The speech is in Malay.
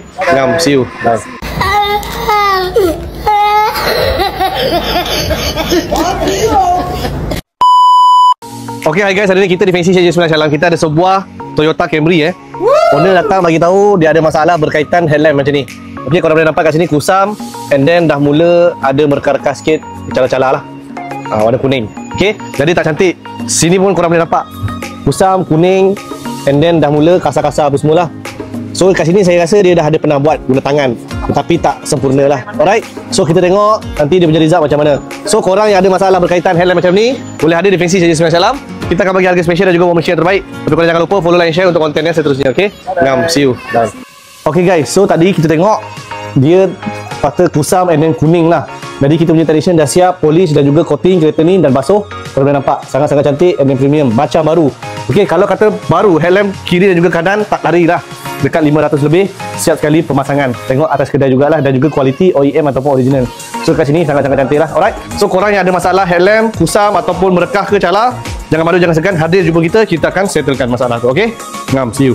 Ngam, see you. Bye. Okay, hi guys, hari ni kita di Fancy Share Sebelah Shalam. Kita ada sebuah Toyota Camry Owner datang bagi tahu dia ada masalah berkaitan headlamp macam ni. Okay, korang boleh nampak kat sini kusam, and then dah mula ada mereka-reka sikit cala-cala lah. Warna kuning. Okay, jadi tak cantik. Sini pun korang boleh nampak kusam, kuning, and then dah mula kasar-kasar apa semua lah. So kat sini saya rasa dia dah ada pernah buat guna tangan, tetapi tak sempurna lah. Alright, so kita tengok nanti dia punya result macam mana. So korang yang ada masalah berkaitan headlamp macam ni, boleh hadir di Fancy Share Sebelah Shalam. Kita akan bagi harga special dan juga promosi yang terbaik. Tapi korang jangan lupa follow, like, share untuk konten yang seterusnya. Okay, ngam, see you. Bye. Okay guys, so tadi kita tengok dia patah kusam and then kuning lah. Jadi kita punya technician dah siap polish dan juga coating kereta ni dan basuh. Korang boleh nampak sangat-sangat cantik and then premium, macam baru. Okay, kalau kata baru, headlamp kiri dan juga kanan tak lari dah, dekat 500 lebih, siap sekali pemasangan. Tengok atas kedai jugalah, dan juga kualiti OEM ataupun original. So kat sini sangat-sangat cantik lah. Alright, so korang yang ada masalah headlamp, kusam ataupun merekah ke cala, jangan malu, jangan segan, hadir jumpa kita akan settlekan masalah tu. Okay, ngam, see you.